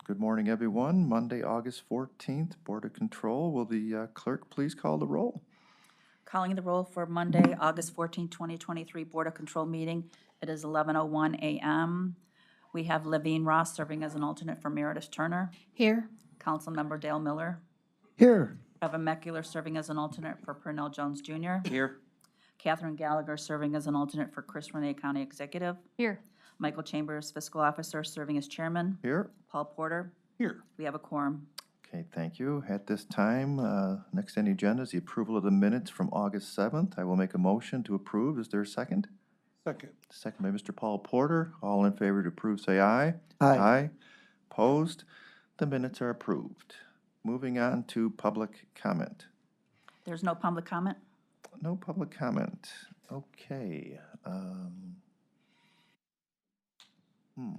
Good morning, everyone. Monday, August 14th, Board of Control. Will the clerk please call the roll? Calling the roll for Monday, August 14, 2023 Board of Control meeting. It is 11:01 a.m. We have Levine Ross serving as an alternate for Meredith Turner. Here. Councilmember Dale Miller. Here. Evan Meckler serving as an alternate for Purnell Jones Jr. Here. Catherine Gallagher serving as an alternate for Chris Renee County Executive. Here. Michael Chambers, Fiscal Officer, serving as Chairman. Here. Paul Porter. Here. We have a quorum. Okay, thank you. At this time, next on the agenda is the approval of the minutes from August 7th. I will make a motion to approve. Is there a second? Second. Second by Mr. Paul Porter. All in favor to approve, say aye. Aye. Aye. Opposed? The minutes are approved. Moving on to public comment. There's no public comment? No public comment. Okay. I'm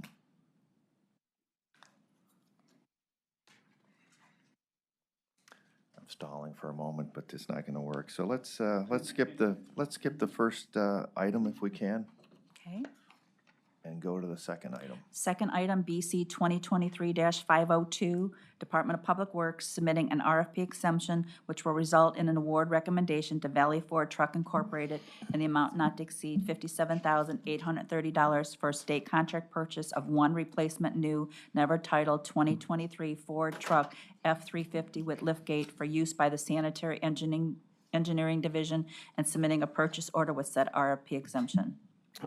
stalling for a moment, but it's not going to work. So let's skip the first item if we can, Okay. and go to the second item. Second item, BC 2023-502, Department of Public Works submitting an RFP exemption which will result in an award recommendation to Valley Ford Truck Incorporated in the amount not to exceed $57,830 for a state contract purchase of one replacement new, never titled 2023 Ford truck F-350 with liftgate for use by the Sanitary Engineering Division and submitting a purchase order with said RFP exemption.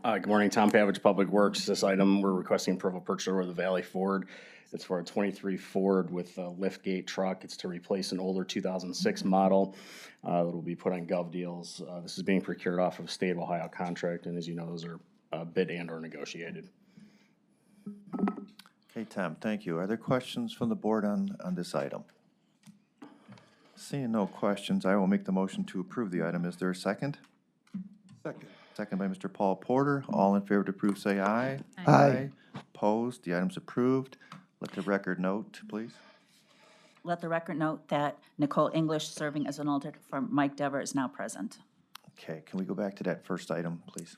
Good morning, Tom Pavich, Public Works. This item, we're requesting approval purchase order with the Valley Ford. It's for a 23 Ford with a liftgate truck. It's to replace an older 2006 model that will be put on Gov Deals. This is being procured off of a state of Ohio contract, and as you know, those are bid and or negotiated. Okay, Tom, thank you. Are there questions from the board on this item? Seeing no questions, I will make the motion to approve the item. Is there a second? Second. Second by Mr. Paul Porter. All in favor to approve, say aye. Aye. Opposed? The item's approved. Let the record note, please. Let the record note that Nicole English, serving as an alternate for Mike Dever, is now present. Okay, can we go back to that first item, please?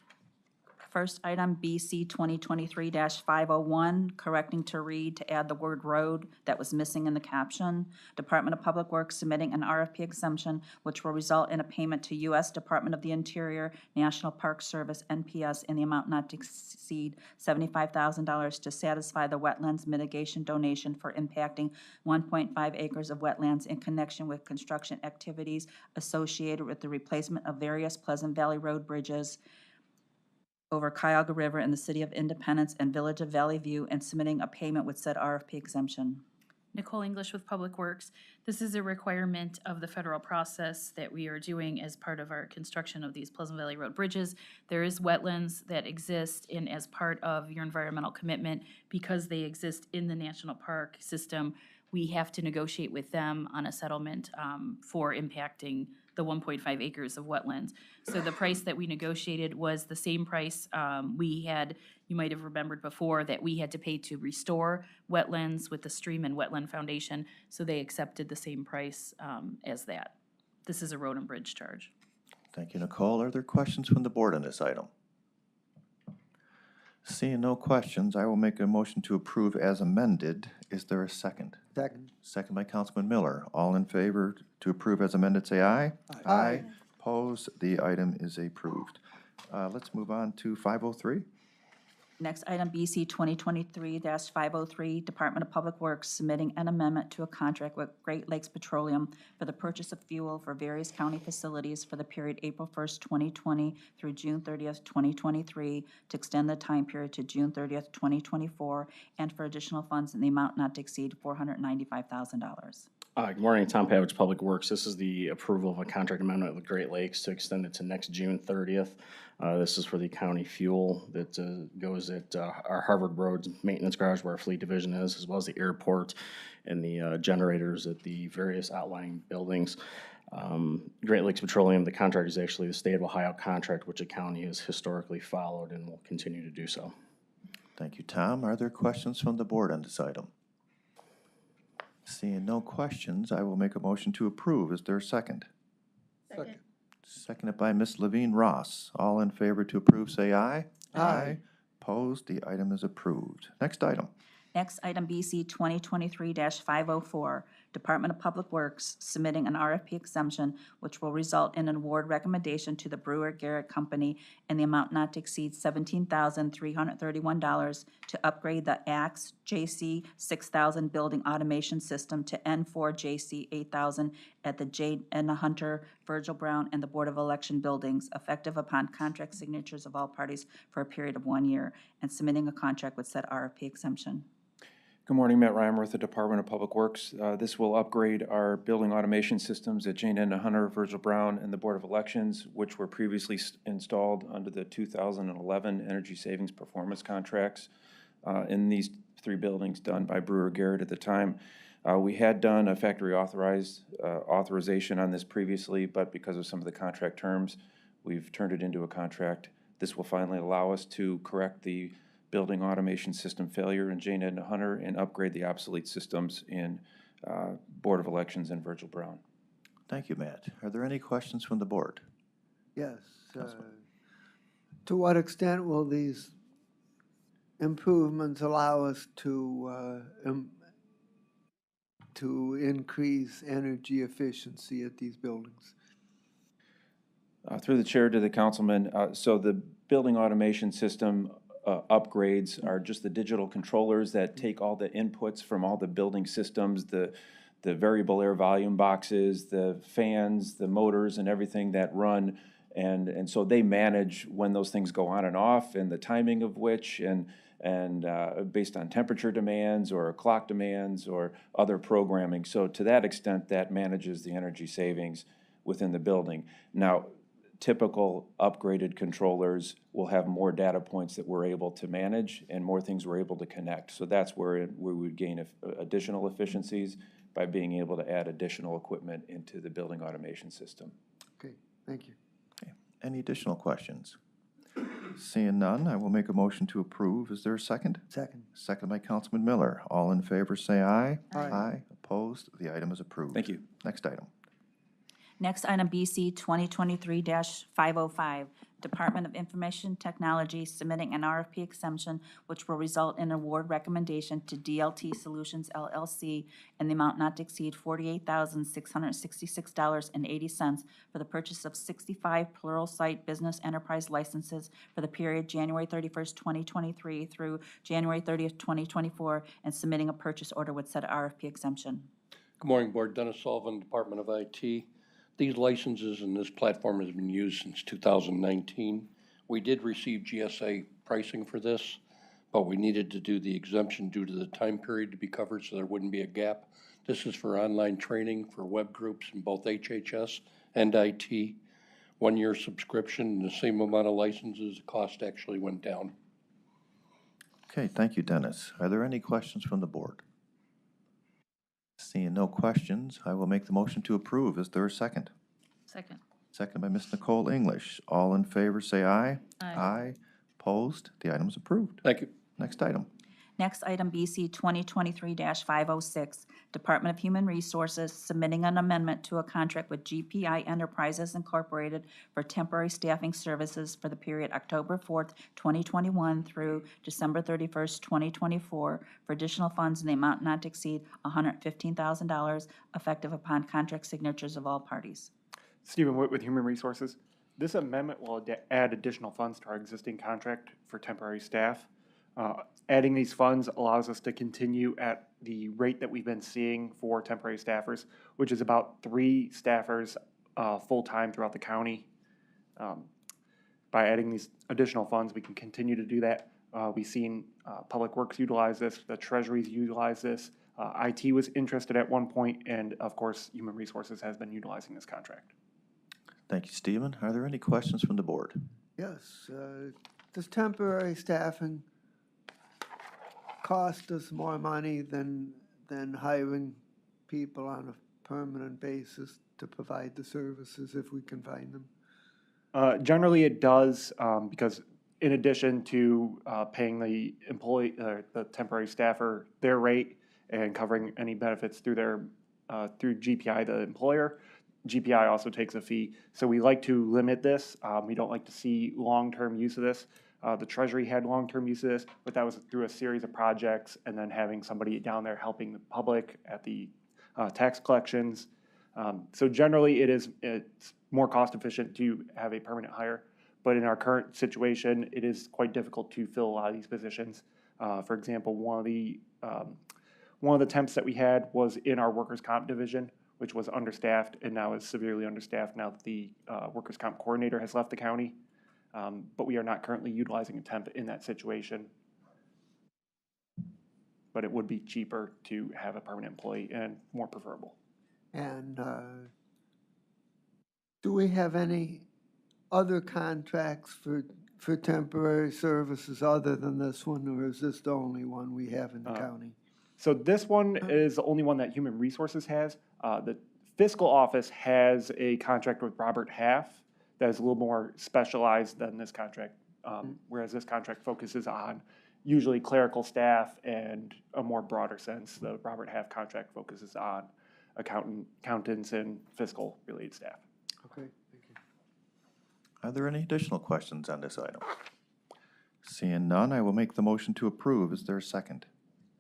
First item, BC 2023-501, correcting to read to add the word road that was missing in the caption. Department of Public Works submitting an RFP exemption which will result in a payment to U.S. Department of the Interior, National Park Service, NPS, in the amount not to exceed $75,000 to satisfy the wetlands mitigation donation for impacting 1.5 acres of wetlands in connection with construction activities associated with the replacement of various Pleasant Valley Road bridges over Cuyahoga River in the City of Independence and Village of Valley View, and submitting a payment with said RFP exemption. Nicole English with Public Works. This is a requirement of the federal process that we are doing as part of our construction of these Pleasant Valley Road bridges. There is wetlands that exist in as part of your environmental commitment. Because they exist in the national park system, we have to negotiate with them on a settlement for impacting the 1.5 acres of wetlands. So the price that we negotiated was the same price we had, you might have remembered before, that we had to pay to restore wetlands with the Stream and Wetland Foundation. So they accepted the same price as that. This is a road and bridge charge. Thank you, Nicole. Are there questions from the board on this item? Seeing no questions, I will make a motion to approve as amended. Is there a second? Second. Second by Councilman Miller. All in favor to approve as amended, say aye. Aye. Opposed? The item is approved. Let's move on to 503. Next item, BC 2023-503, Department of Public Works submitting an amendment to a contract with Great Lakes Petroleum for the purchase of fuel for various county facilities for the period April 1st, 2020 through June 30th, 2023, to extend the time period to June 30th, 2024, and for additional funds in the amount not to exceed $495,000. Good morning, Tom Pavich, Public Works. This is the approval of a contract amendment with Great Lakes to extend it to next June 30th. This is for the county fuel that goes at our Harvard Roads maintenance garage where our fleet division is, as well as the airport and the generators at the various outlying buildings. Great Lakes Petroleum, the contract is actually the state of Ohio contract, which the county has historically followed and will continue to do so. Thank you, Tom. Are there questions from the board on this item? Seeing no questions, I will make a motion to approve. Is there a second? Second. Seconded by Ms. Levine Ross. All in favor to approve, say aye. Aye. Opposed? The item is approved. Next item. Next, item BC 2023-504, Department of Public Works submitting an RFP exemption which will result in an award recommendation to the Brewer Garrett Company in the amount not to exceed $17,331 to upgrade the AXE JC 6000 building automation system to N4 JC 8000 at the J. N. Hunter, Virgil Brown, and the Board of Election buildings, effective upon contract signatures of all parties for a period of 1 year, and submitting a contract with said RFP exemption. Good morning, Matt Ryan with the Department of Public Works. This will upgrade our building automation systems at Jane N. Hunter, Virgil Brown, and the Board of Elections, which were previously installed under the 2011 Energy Savings Performance Contracts in these 3 buildings done by Brewer Garrett at the time. We had done a factory authorization on this previously, but because of some of the contract terms, we've turned it into a contract. This will finally allow us to correct the building automation system failure in Jane Edna Hunter and upgrade the obsolete systems in Board of Elections and Virgil Brown. Thank you, Matt. Are there any questions from the board? Yes. Councilman. To what extent will these improvements allow us to increase energy efficiency at these buildings? Through the chair to the councilman, so the building automation system upgrades are just the digital controllers that take all the inputs from all the building systems, the variable air volume boxes, the fans, the motors, and everything that run. And so they manage when those things go on and off and the timing of which, and based on temperature demands or clock demands or other programming. So to that extent, that manages the energy savings within the building. Now, typical upgraded controllers will have more data points that we're able to manage and more things we're able to connect. So that's where we would gain additional efficiencies by being able to add additional equipment into the building automation system. Okay, thank you. Okay. Any additional questions? Seeing none, I will make a motion to approve. Is there a second? Second. Second by Councilman Miller. All in favor, say aye. Aye. Aye. Opposed? The item is approved. Thank you. Next item. Next, item BC 2023-505, Department of Information Technology submitting an RFP exemption which will result in an award recommendation to DLT Solutions LLC in the amount not to exceed $48,666.80 for the purchase of 65 plural site business enterprise licenses for the period January 31st, 2023 through January 30th, 2024, and submitting a purchase order with said RFP exemption. Good morning, Board. Dennis Sullivan, Department of IT. These licenses and this platform has been used since 2019. We did receive GSA pricing for this, but we needed to do the exemption due to the time period to be covered so there wouldn't be a gap. This is for online training for web groups in both HHS and IT. 1 year subscription, and the same amount of licenses, the cost actually went down. Okay, thank you, Dennis. Are there any questions from the board? Seeing no questions, I will make the motion to approve. Is there a second? Second. Second by Ms. Nicole English. All in favor, say aye. Aye. Aye. Opposed? The item is approved. Thank you. Next item. Next, item BC 2023-506, Department of Human Resources submitting an amendment to a contract with GPI Enterprises Incorporated for temporary staffing services for the period October 4th, 2021 through December 31st, 2024 for additional funds in the amount not to exceed $115,000 effective upon contract signatures of all parties. Stephen Witt with Human Resources. This amendment will add additional funds to our existing contract for temporary staff. Adding these funds allows us to continue at the rate that we've been seeing for temporary staffers, which is about 3 staffers full-time throughout the county. By adding these additional funds, we can continue to do that. We've seen Public Works utilize this, the Treasuries utilize this. IT was interested at one point, and of course, Human Resources has been utilizing this contract. Thank you, Stephen. Are there any questions from the board? Yes. Does temporary staffing cost us more money than hiring people on a permanent basis to provide the services if we can find them? Generally, it does, because in addition to paying the employee, the temporary staffer their rate and covering any benefits through their through GPI, the employer, GPI also takes a fee. So we like to limit this. We don't like to see long-term use of this. The Treasury had long-term use of this, but that was through a series of projects and then having somebody down there helping the public at the tax collections. So generally, it's more cost efficient to have a permanent hire, but in our current situation, it is quite difficult to fill a lot of these positions. For example, one of the temps that we had was in our workers' comp division, which was understaffed and now is severely understaffed now that the workers' comp coordinator has left the county. But we are not currently utilizing a temp in that situation. But it would be cheaper to have a permanent employee and more preferable. And do we have any other contracts for temporary services other than this one, or is this the only one we have in the county? So this one is the only one that Human Resources has. The fiscal office has a contract with Robert Half that is a little more specialized than this contract, whereas this contract focuses on usually clerical staff and a more broader sense. The Robert Half contract focuses on accountants and fiscal related staff. Okay, thank you. Are there any additional questions on this item? Seeing none, I will make the motion to approve. Is there a second?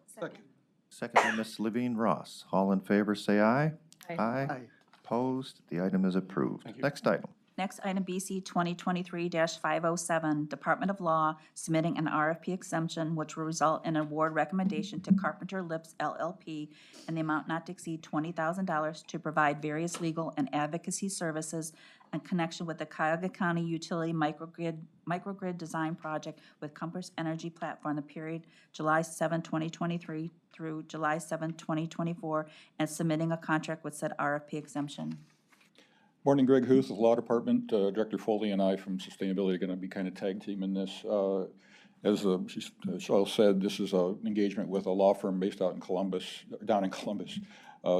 Second. Second by Ms. Levine Ross. All in favor, say aye. Aye. Aye. Opposed? The item is approved. Next item. Next item, BC 2023-507, Department of Law submitting an RFP exemption which will result in an award recommendation to Carpenter Lips LLP in the amount not to exceed $20,000 to provide various legal and advocacy services in connection with the Cuyahoga County Utility Microgrid Design Project with Compass Energy Platform, the period July 7, 2023 through July 7, 2024, and submitting a contract with said RFP exemption. Morning, Greg Huth with Law Department. Director Foley and I from Sustainability are going to be kind of tag team in this. As Cheryl said, this is an engagement with a law firm based out in Columbus, down in Columbus.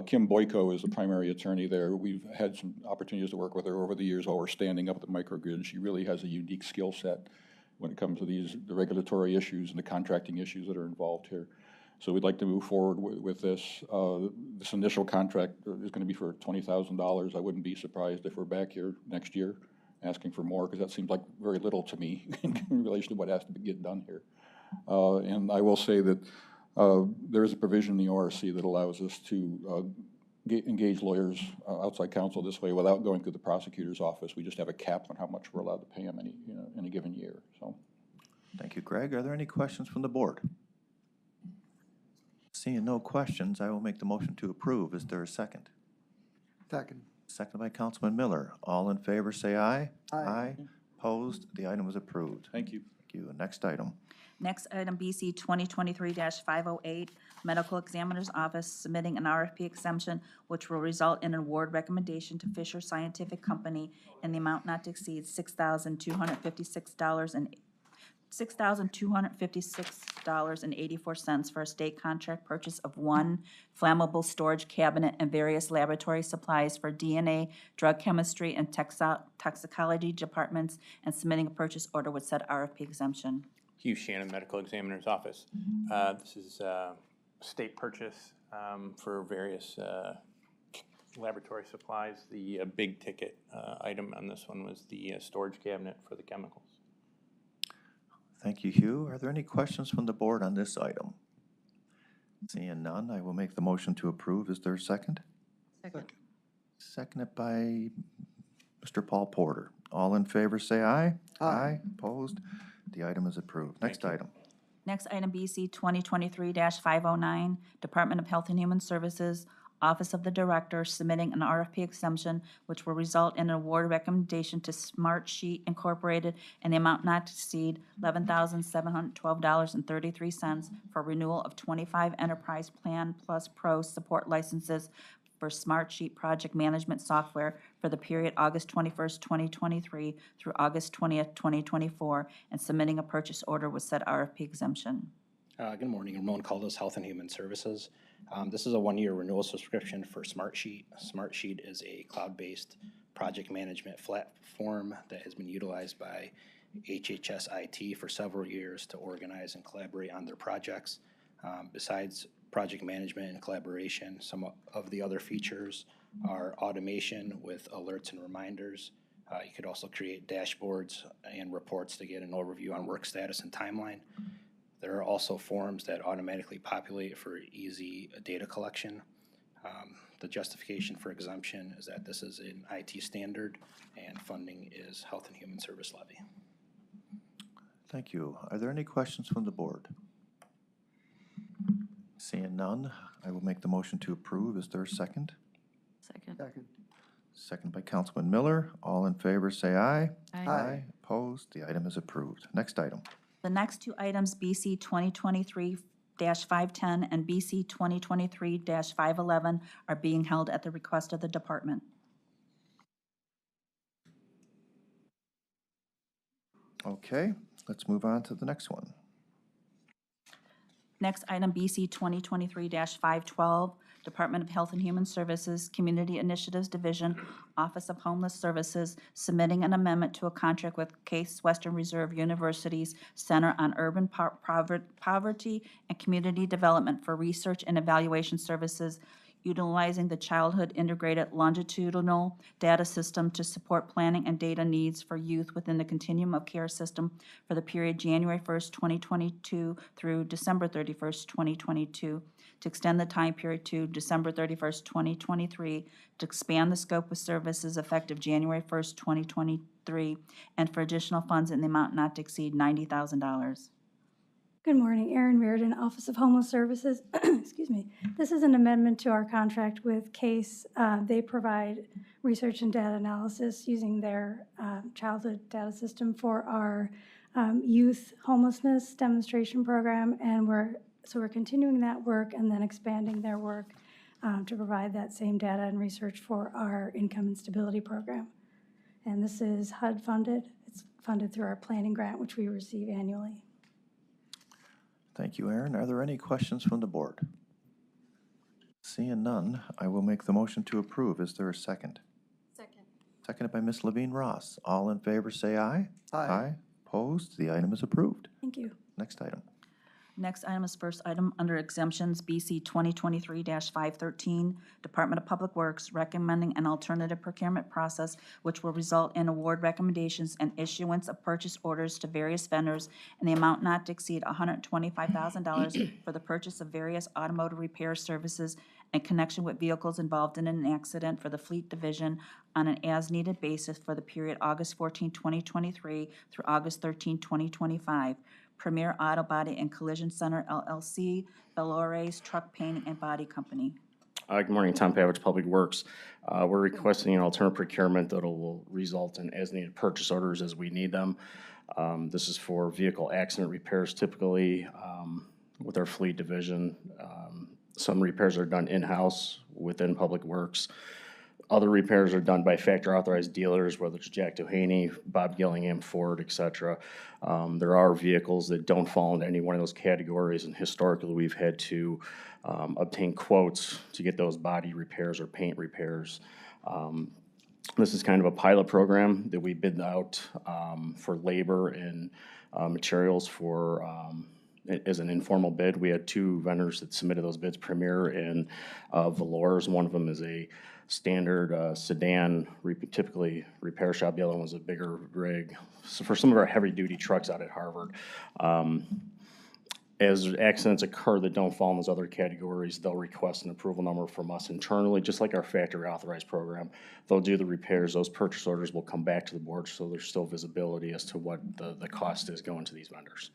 Kim Boyko is the primary attorney there. We've had some opportunities to work with her over the years while we're standing up the microgrid. She really has a unique skill set when it comes to the regulatory issues and the contracting issues that are involved here. So we'd like to move forward with this. This initial contract is going to be for $20,000. I wouldn't be surprised if we're back here next year asking for more, because that seems like very little to me in relation to what has to get done here. And I will say that there is a provision in the ORC that allows us to engage lawyers, outside counsel this way without going through the prosecutor's office. We just have a cap on how much we're allowed to pay them any given year. So, Thank you, Greg. Are there any questions from the board? Seeing no questions, I will make the motion to approve. Is there a second? Second. Second by Councilman Miller. All in favor, say aye. Aye. Opposed? The item is approved. thank you. Thank you. Next item. Next item, BC 2023-508, Medical Examiner's Office submitting an RFP exemption which will result in an award recommendation to Fisher Scientific Company in the amount not to exceed $6,256.84 for a state contract purchase of one flammable storage cabinet and various laboratory supplies for DNA, drug chemistry, and toxicology departments, and submitting a purchase order with said RFP exemption. Hugh Shannon, Medical Examiner's Office. This is a state purchase for various laboratory supplies. The big ticket item on this one was the storage cabinet for the chemicals. Thank you, Hugh. Are there any questions from the board on this item? Seeing none, I will make the motion to approve. Is there a second? Second. Seconded by Mr. Paul Porter. All in favor, say aye. Aye. Opposed? The item is approved. Next item. Next item, BC 2023-509, Department of Health and Human Services, Office of the Director, submitting an RFP exemption which will result in an award recommendation to Smart Sheet Incorporated in the amount not to exceed $11,712.33 for renewal of 25 Enterprise Plan Plus Pro support licenses for Smart Sheet project management software for the period August 21st, 2023 through August 20th, 2024, and submitting a purchase order with said RFP exemption. Good morning, Ramon Caldas, Health and Human Services. This is a one-year renewal subscription for Smartsheet. Smartsheet is a cloud-based project management platform that has been utilized by HHS IT for several years to organize and collaborate on their projects. Besides project management and collaboration, some of the other features are automation with alerts and reminders, You could also create dashboards and reports to get an overview on work status and timeline. There are also forms that automatically populate for easy data collection. The justification for exemption is that this is an IT standard and funding is Health and Human Service levy. Thank you. Are there any questions from the board? Seeing none, I will make the motion to approve. Is there a second? Second. Second. Second by Councilman Miller. All in favor, say aye. Aye. Opposed? The item is approved. Next item. The next two items, BC 2023-510 and BC 2023-511, are being held at the request of the department. Okay, let's move on to the next one. Next item, BC 2023-512, Department of Health and Human Services, Community Initiatives Division, Office of Homeless Services, submitting an amendment to a contract with Case Western Reserve University's Center on Urban Poverty and Community Development for research and evaluation services, utilizing the Childhood Integrated Longitudinal Data System to support planning and data needs for youth within the continuum of care system for the period January 1st, 2022 through December 31st, 2022, to extend the time period to December 31st, 2023, to expand the scope of services effective January 1st, 2023, and for additional funds in the amount not to exceed $90,000. Good morning, Erin Reardon, Office of Homeless Services. Excuse me. This is an amendment to our contract with CASE. They provide research and data analysis using their childhood data system for our youth homelessness demonstration program, and we're continuing that work and then expanding their work to provide that same data and research for our income and stability program. And this is HUD funded. It's funded through our planning grant, which we receive annually. Thank you, Aaron. Are there any questions from the board? Seeing none, I will make the motion to approve. Is there a second? Second. Seconded by Ms. Levine Ross. All in favor, say aye. Aye. Opposed? The item is approved. Thank you. Next item. Next item is first item under exemptions, BC 2023-513, Department of Public Works, recommending an alternative procurement process which will result in award recommendations and issuance of purchase orders to various vendors in the amount not to exceed $125,000 for the purchase of various automotive repair services in connection with vehicles involved in an accident for the Fleet Division on an as-needed basis for the period August 14, 2023 through August 13, 2025. Premier Auto Body and Collision Center LLC, Valores Truck Painting and Body Company. Good morning, Tom Pavich, Public Works. We're requesting an alternate procurement that will result in as-needed purchase orders as we need them. This is for vehicle accident repairs typically with our fleet division. Some repairs are done in-house within Public Works. Other repairs are done by factory authorized dealers, whether it's Jack Doheny, Bob Gillingham, Ford, et cetera. There are vehicles that don't fall into any one of those categories, and historically we've had to obtain quotes to get those body repairs or paint repairs. This is kind of a pilot program that we bid out for labor and materials for as an informal bid. We had two vendors that submitted those bids, Premier and Valores. One of them is a standard sedan, typically repair shop. The other one was a bigger rig. So for some of our heavy-duty trucks out at Harvard, as accidents occur that don't fall in those other categories, they'll request an approval number from us internally, just like our factory authorized program. They'll do the repairs. Those purchase orders will come back to the board, so there's still visibility as to what the cost is going to these vendors.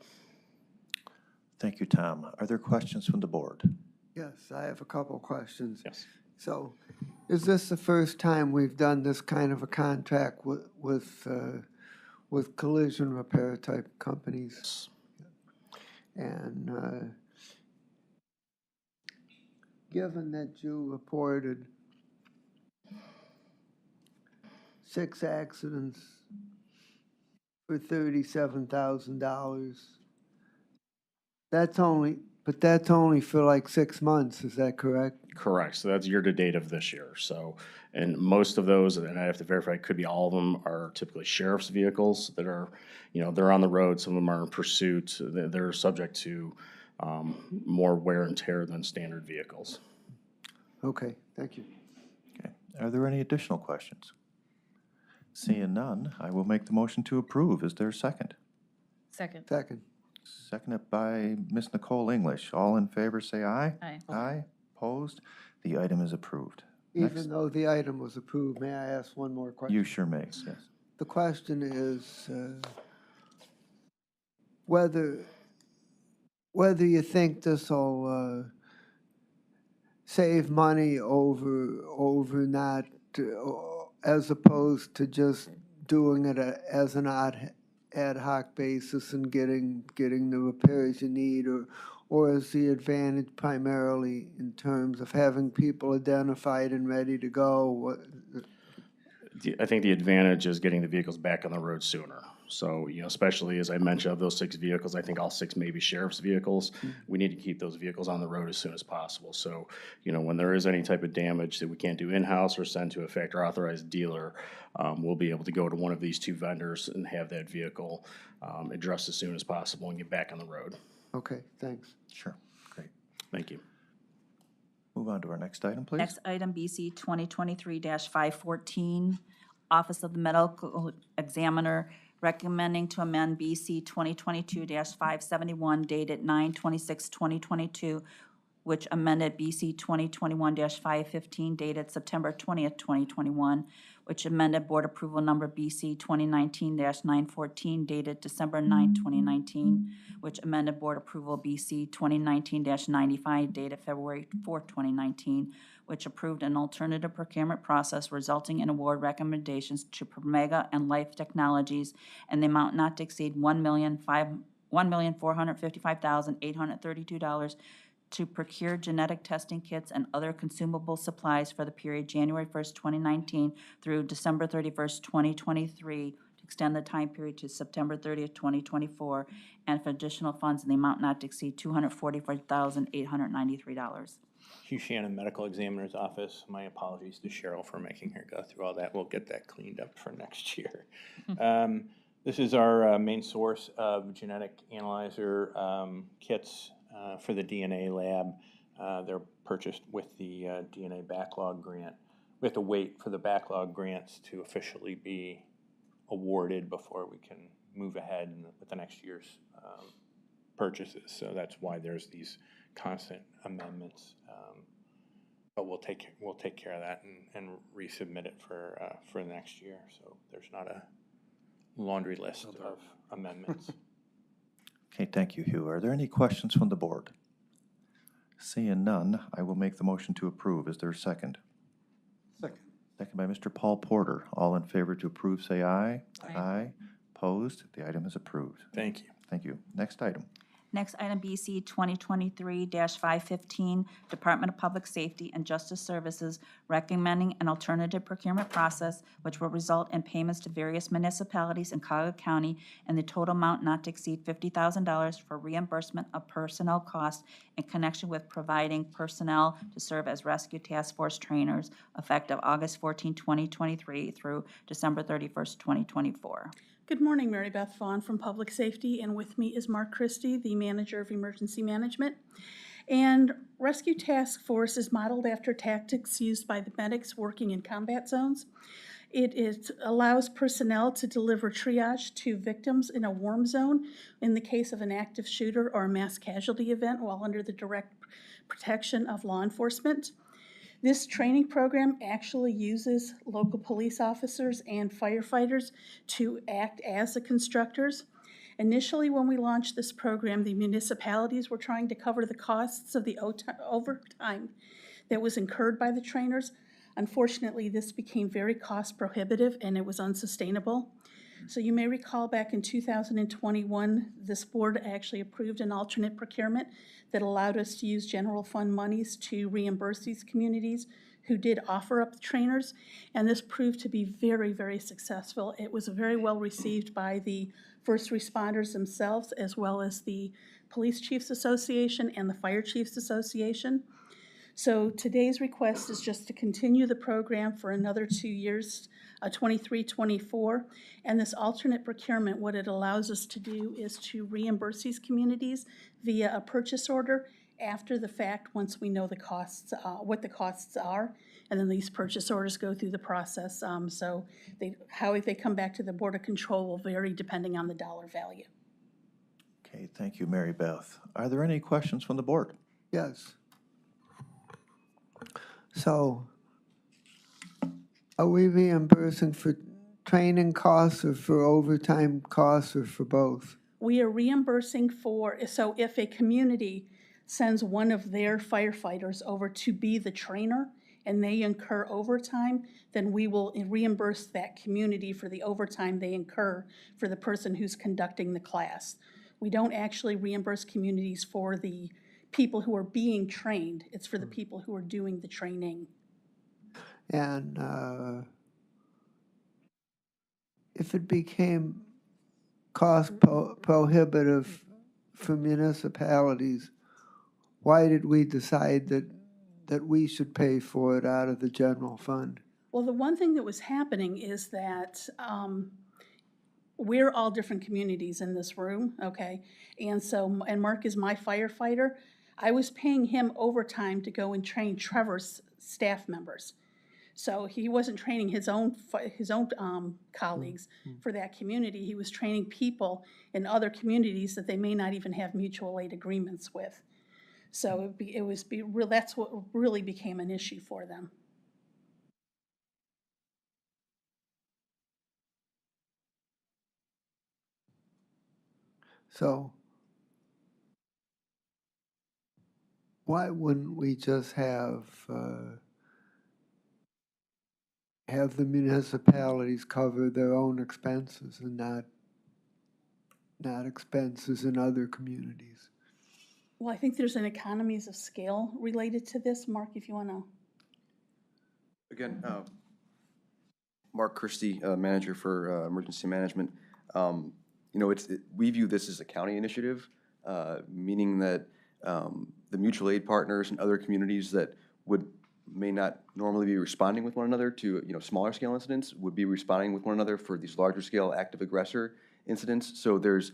Thank you, Tom. Are there questions from the board? Yes, I have a couple questions. Yes. So, is this the first time we've done this kind of a contract with collision repair type companies? And given that you reported 6 accidents for $37,000, that's only for like 6 months, is that correct? Correct. So that's year to date of this year. So, and most of those, and I have to verify, it could be all of them, are typically sheriff's vehicles that are, they're on the road. Some of them are in pursuit. They're subject to more wear and tear than standard vehicles. Okay, thank you. Okay. Are there any additional questions? Seeing none, I will make the motion to approve. Is there a second? Second. Second. Seconded by Ms. Nicole English. All in favor, say aye. Aye. Aye. Opposed? The item is approved. Next, Even though the item was approved, may I ask one more question? you sure may, yes. The question is whether you think this will save money over not, as opposed to just doing it as an ad hoc basis and getting the repairs you need, or is the advantage primarily in terms of having people identified and ready to go? I think the advantage is getting the vehicles back on the road sooner. So, especially as I mentioned, of those 6 vehicles, I think all 6 may be sheriff's vehicles. We need to keep those vehicles on the road as soon as possible. So, when there is any type of damage that we can't do in-house or send to a factory authorized dealer, we'll be able to go to one of these 2 vendors and have that vehicle addressed as soon as possible and get back on the road. Okay, thanks. Sure, great. Thank you. Move on to our next item, please. Next item, BC 2023-514, Office of the Medical Examiner recommending to amend BC 2022-571 dated 9/26/2022, which amended BC 2021-515 dated September 20th, 2021, which amended board approval number BC 2019-914 dated December 9th, 2019, which amended board approval BC 2019-95 dated February 4th, 2019, which approved an alternative procurement process resulting in award recommendations to Promega and Life Technologies and the amount not to exceed $1,455,832 to procure genetic testing kits and other consumable supplies for the period January 1st, 2019 through December 31st, 2023, to extend the time period to September 30th, 2024, and for additional funds in the amount not to exceed $244,893. Hugh Shannon, Medical Examiner's Office. My apologies to Cheryl for making her go through all that. We'll get that cleaned up for next year. This is our main source of genetic analyzer kits for the DNA lab. They're purchased with the DNA backlog grant. We have to wait for the backlog grants to officially be awarded before we can move ahead with the next year's purchases. So that's why there's these constant amendments. But we'll take care of that and resubmit it for next year. So there's not a laundry list of amendments. Okay, thank you, Hugh. Are there any questions from the board? Seeing none, I will make the motion to approve. Is there a second? Second. Second by Mr. Paul Porter. All in favor to approve, say aye. Aye. Opposed? The item is approved. Thank you. Thank you. Next item. Next item, BC 2023-515, Department of Public Safety and Justice Services recommending an alternative procurement process which will result in payments to various municipalities in Cuyahoga County and the total amount not to exceed $50,000 for reimbursement of personnel costs in connection with providing personnel to serve as rescue task force trainers effective August 14, 2023 through December 31st, 2024. Good morning, Mary Beth Vaughn from Public Safety, and with me is Mark Christie, the Manager of Emergency Management. And Rescue Task Force is modeled after tactics used by the medics working in combat zones. It allows personnel to deliver triage to victims in a warm zone in the case of an active shooter or a mass casualty event while under the direct protection of law enforcement. This training program actually uses local police officers and firefighters to act as the constructors. Initially, when we launched this program, the municipalities were trying to cover the costs of the overtime that was incurred by the trainers. Unfortunately, this became very cost prohibitive and it was unsustainable. So you may recall back in 2021, this board actually approved an alternate procurement that allowed us to use general fund monies to reimburse these communities who did offer up the trainers, and this proved to be very, very successful. It was very well received by the first responders themselves, as well as the Police Chiefs Association and the Fire Chiefs Association. So today's request is just to continue the program for another 2 years, 23-24, and this alternate procurement, what it allows us to do is to reimburse these communities via a purchase order after the fact, once we know the costs, what the costs are, and then these purchase orders go through the process. So how they come back to the Board of Control will vary depending on the dollar value. Okay, thank you, Mary Beth. Are there any questions from the board? Yes. So, are we reimbursing for training costs or for overtime costs or for both? We are reimbursing for, so if a community sends one of their firefighters over to be the trainer and they incur overtime, then we will reimburse that community for the overtime they incur for the person who's conducting the class. We don't actually reimburse communities for the people who are being trained. It's for the people who are doing the training. And if it became cost prohibitive for municipalities, why did we decide that we should pay for it out of the general fund? Well, the one thing that was happening is that we're all different communities in this room, okay? And so, and Mark is my firefighter. I was paying him overtime to go and train Trevor's staff members. So he wasn't training his own colleagues for that community. He was training people in other communities that they may not even have mutual aid agreements with. So that's what really became an issue for them. So why wouldn't we just have the municipalities cover their own expenses and not expenses in other communities? Well, I think there's an economies of scale related to this. Mark, if you want to. Again, Mark Christie, manager for emergency management. We view this as a county initiative, meaning that the mutual aid partners and other communities that may not normally be responding with one another to smaller scale incidents would be responding with one another for these larger scale active aggressor incidents. So there's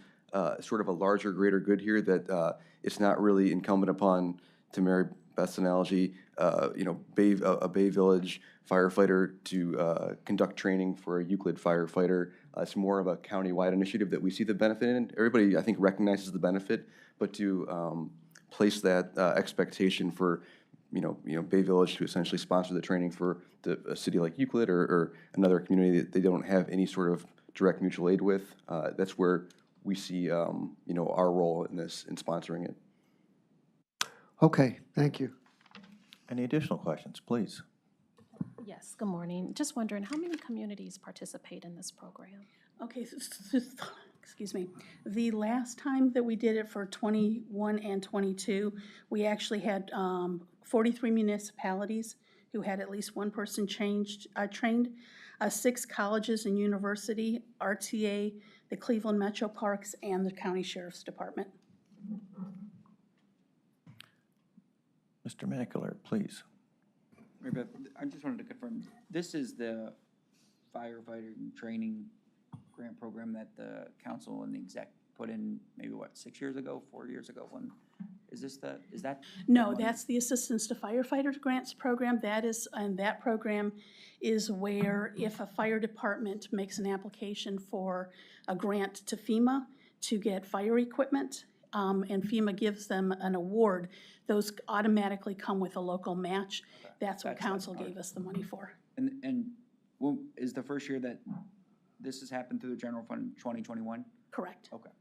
sort of a larger, greater good here that it's not really incumbent upon, to Mary Beth's analogy, a Bay Village firefighter to conduct training for a Euclid firefighter. It's more of a county-wide initiative that we see the benefit in. Everybody, I think, recognizes the benefit, but to place that expectation for Bay Village to essentially sponsor the training for a city like Euclid or another community that they don't have any sort of direct mutual aid with, that's where we see our role in this, in sponsoring it. Okay, thank you. Any additional questions, please? Yes, good morning. Just wondering, how many communities participate in this program? Okay, excuse me. The last time that we did it for 21 and 22, we actually had 43 municipalities who had at least one person trained, 6 colleges and university, RTA, the Cleveland Metro Parks, and the County Sheriff's Department. Mr. Mackler, please. Mary Beth, I just wanted to confirm, this is the firefighter training grant program that the council and the exec put in maybe, 6 years ago, 4 years ago? Is that? No, that's the Assistance to Firefighters Grants Program. And that program is where if a fire department makes an application for a grant to FEMA to get fire equipment, and FEMA gives them an award, those automatically come with a local match. That's what council gave us the money for. And is the first year that this has happened through the general fund 2021? Correct. Okay.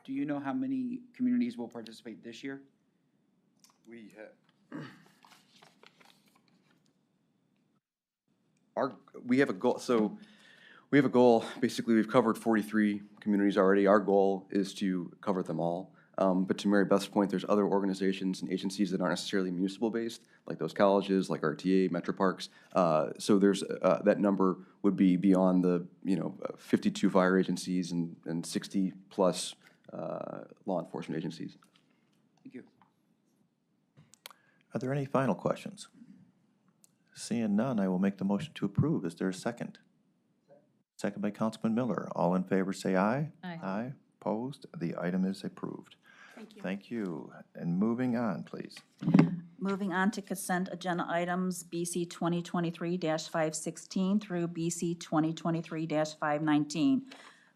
Do you know how many communities will participate this year? We have a goal. So we have a goal. Basically, we've covered 43 communities already. Our goal is to cover them all. But to Mary Beth's point, there's other organizations and agencies that aren't necessarily municipal-based, like those colleges, like RTA, Metro Parks. So there's that number would be beyond the 52 fire agencies and 60+ law enforcement agencies. Thank you. Are there any final questions? Seeing none, I will make the motion to approve. Is there a second? Second by Councilman Miller. All in favor say aye. Aye. Aye. Opposed? The item is approved. Thank you. thank you. And moving on, please. Moving on to consent agenda items, BC 2023-516 through BC 2023-519.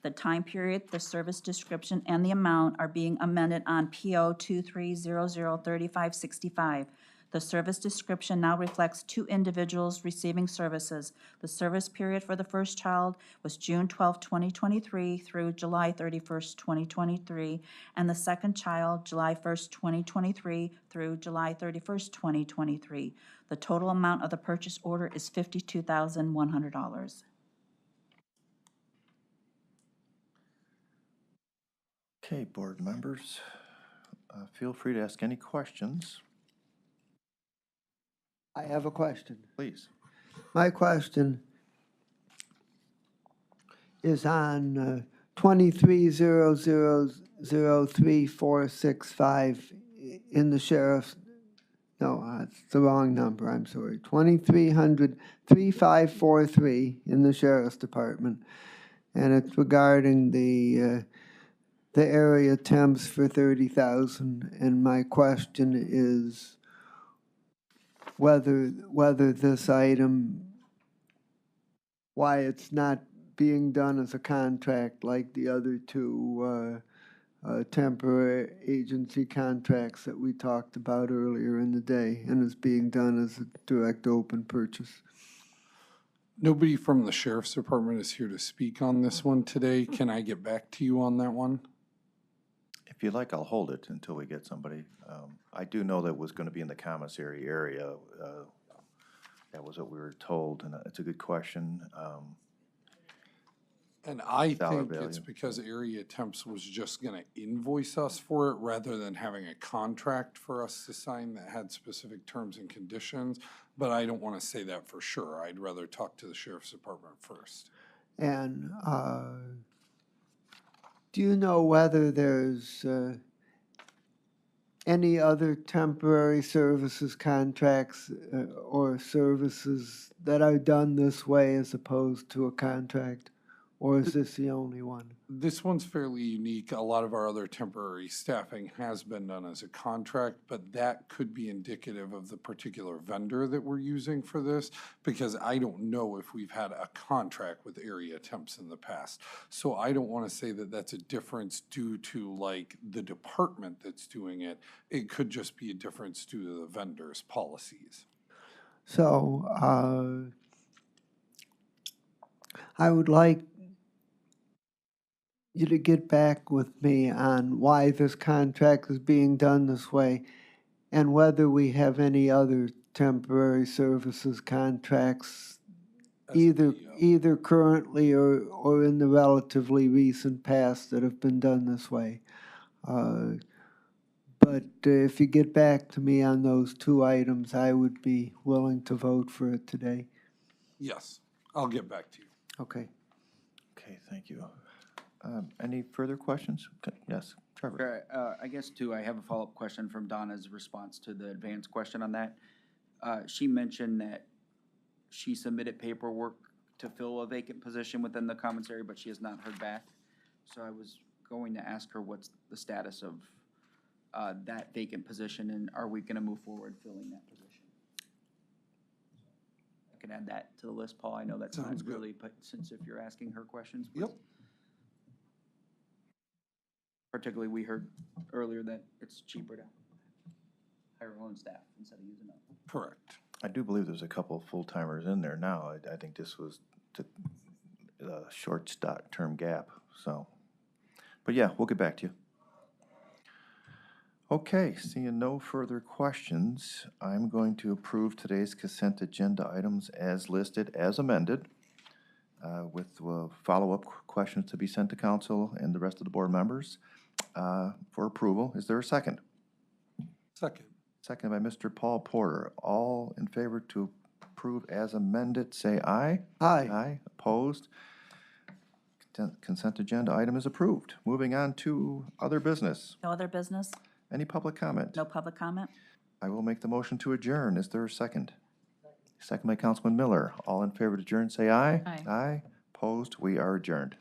The time period, the service description, and the amount are being amended on PO 23003565. The service description now reflects 2 individuals receiving services. The service period for the first child was June 12, 2023 through July 31st, 2023, and the second child, July 1st, 2023 through July 31st, 2023. The total amount of the purchase order is $52,100. Okay, board members, feel free to ask any questions, I have a question. please. My question is on 23003465 in the sheriff's, no, it's the wrong number, I'm sorry. 2300-3543 in the sheriff's department. And it's regarding the area temps for 30,000. And my question is whether this item, why it's not being done as a contract like the other 2 temporary agency contracts that we talked about earlier in the day, and is being done as a direct open purchase. Nobody from the sheriff's department is here to speak on this one today. Can I get back to you on that one? If you'd like, I'll hold it until we get somebody. I do know that it was going to be in the commissary area. That was what we were told, and it's a good question. And I Dollar think it's value. because Area Temps was just gonna invoice us for it rather than having a contract for us to sign that had specific terms and conditions. But I don't wanna say that for sure. I'd rather talk to the sheriff's department first. And do you know whether there's any other temporary services contracts or services that are done this way as opposed to a contract? Or is this the only one? This one's fairly unique. A lot of our other temporary staffing has been done as a contract, but that could be indicative of the particular vendor that we're using for this, because I don't know if we've had a contract with Area Temps in the past. So I don't want to say that that's a difference due to like the department that's doing it. It could just be a difference due to the vendor's policies. So I would like you to get back with me on why this contract is being done this way and whether we have any other temporary services contracts either currently or in the relatively recent past that have been done this way. But if you get back to me on those 2 items, I would be willing to vote for it today. Yes, I'll get back to you. Okay. Okay, thank you. Any further questions? Yes, Trevor. Sure, I guess too, I have a follow-up question from Donna's response to the advanced question on that. She mentioned that she submitted paperwork to fill a vacant position within the commissary, but she has not heard back. So I was going to ask her what's the status of that vacant position, and are we gonna move forward filling that position? I can add that to the list, Paul. I know that's not Sounds good. really, but since if you're asking her questions. Yep. Particularly, we heard earlier that it's cheaper to hire our own staff instead of using them. Correct. I do believe there's a couple of full-timers in there now. I think this was a short term gap, so. But yeah, we'll get back to you. Okay, seeing no further questions, I'm going to approve today's consent agenda items as listed, as amended, with follow-up questions to be sent to council and the rest of the board members for approval. Is there a second? Second. Second by Mr. Paul Porter. All in favor to approve as amended, say aye. Aye. Aye. Opposed? Consent agenda item is approved. Moving on to other business. No other business? Any public comment? No public comment? I will make the motion to adjourn. Is there a second? Second by Councilman Miller. All in favor to adjourn, say aye. Aye. Aye. Opposed? We are adjourned.